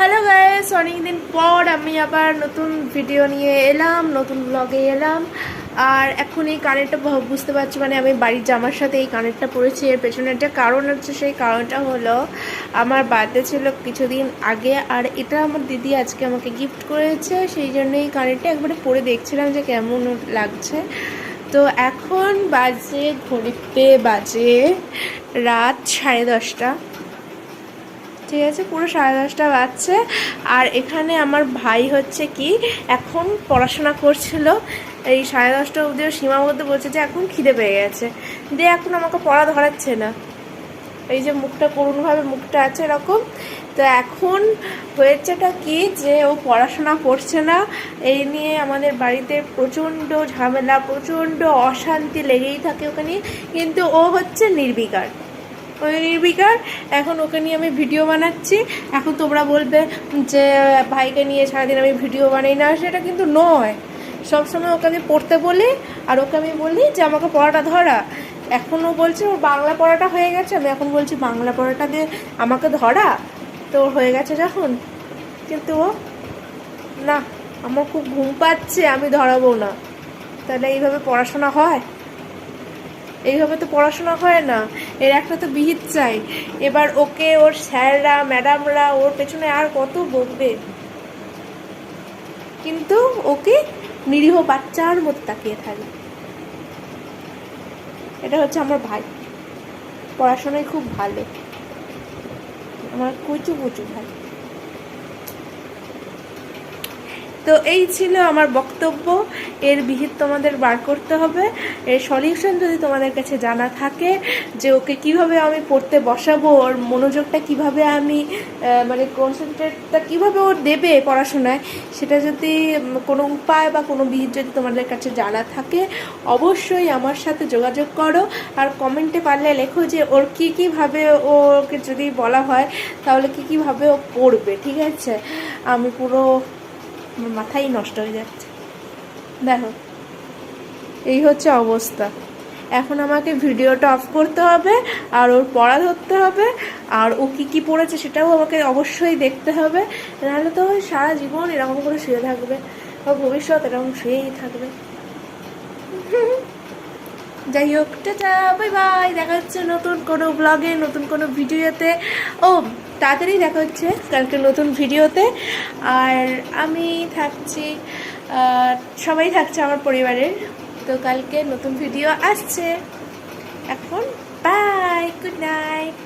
Hello guys, অনেকদিন পর আমি আবার নতুন ভিডিও নিয়ে এলাম, নতুন ব্লগে এলাম। আর এখন এই কানেরটা বুঝতে পারছি, মানে আমি বাড়ির জামার সাথে এই কানেরটা পরেছি। এর পেছনে একটা কারণ হচ্ছে, সেই কারণটা হলো আমার বার্থডে ছিল কিছুদিন আগে, আর এটা আমার দিদি আজকে আমাকে গিফট করেছে। সেই জন্য এই কানেরটা একবারে পরে দেখছিলাম যে কেমন লাগছে। তো এখন ঘড়িতে বাজে রাত 10:30। ঠিক আছে, পুরো 10:30 বাজছে। আর এখানে আমার ভাই হচ্ছে কি এখন পড়াশোনা করছিল, এই 10:30 অবধিও সীমাবদ্ধ বলছে যে এখন খিদে পেয়ে গেছে, দিয়ে এখন আমাকে পড়া ধরাচ্ছে না। এই যে মুখটা করুণভাবে মুখটা আছে এরকম। তো এখন হয়েছেটা কি যে ও পড়াশোনা করছে না, এই নিয়ে আমাদের বাড়িতে প্রচণ্ড ঝামেলা, প্রচণ্ড অশান্তি লেগেই থাকে ওখানে। কিন্তু ও হচ্ছে নির্বিকার, এখন ওকে নিয়ে আমি ভিডিও বানাচ্ছি। এখন তোমরা বলবে যে ভাইকে নিয়ে সারাদিন আমি ভিডিও বানাই না, সেটা কিন্তু নয়। সবসময় ওকে আমি পড়তে বলি, আর ওকে আমি বলি যে আমাকে পড়াটা ধরা। এখন ও বলছে ওর বাংলা পড়াটা হয়ে গেছে, আমি এখন বলছি বাংলা পড়াটা দিয়ে আমাকে ধরা। তো হয়ে গেছে যখন, কিন্তু ও না, আমার খুব ঘুম পাচ্ছে, আমি ধরাবো না। তাহলে এইভাবে পড়াশোনা হয়? এইভাবে তো পড়াশোনা হয় না, এর একটা তো বিহিত চাই। এবার ওকে ওর স্যাররা ম্যাডামরা ওর পেছনে আর কত বকবে, কিন্তু ওকে নিরীহ বাচ্চার মতো তাকিয়ে থাকে। এটা হচ্ছে আমার ভাই, পড়াশোনায় খুব ভালো, আমার কুচু কুচু ভাই। তো এই ছিল আমার বক্তব্য। এর বিহিত তোমাদের বার করতে হবে, এর সলিউশন যদি তোমাদের কাছে জানা থাকে যে ওকে কিভাবে আমি পড়তে বসাবো, ওর মনোযোগটা কিভাবে আমি মানে কনসেন্ট্রেটটা কিভাবে ও দেবে পড়াশোনায়, সেটা যদি কোনো উপায় বা কোনো বিহিত যদি তোমাদের কাছে জানা থাকে, অবশ্যই আমার সাথে যোগাযোগ করো। আর কমেন্টে পারলে লেখো যে ওর কীভাবে ওকে যদি বলা হয় তাহলে কীভাবে ও পড়বে। ঠিক আছে, আমি পুরো আমার মাথাই নষ্ট হয়ে যাচ্ছে। দেখো, এই হচ্ছে অবস্থা। এখন আমাকে ভিডিওটা অফ করতে হবে, আর ওর পড়া ধরতে হবে, আর ও কী পড়েছে সেটাও আমাকে অবশ্যই দেখতে হবে। নাহলে তো সারা জীবন এরকম করে শুয়ে থাকবে, বা ভবিষ্যৎ এরকম শুয়েই থাকবে। যাই হোক, টাটা, বাই বাই। দেখা হচ্ছে নতুন কোনো ব্লগে, নতুন কোনো ভিডিওতে। ও, তাড়াতাড়ি দেখা হচ্ছে কালকে নতুন ভিডিওতে। আর আমি থাকছি, সবাই থাকছে আমার পরিবারের। তো কালকে নতুন ভিডিও আসছে। এখন বাই, গুড নাইট।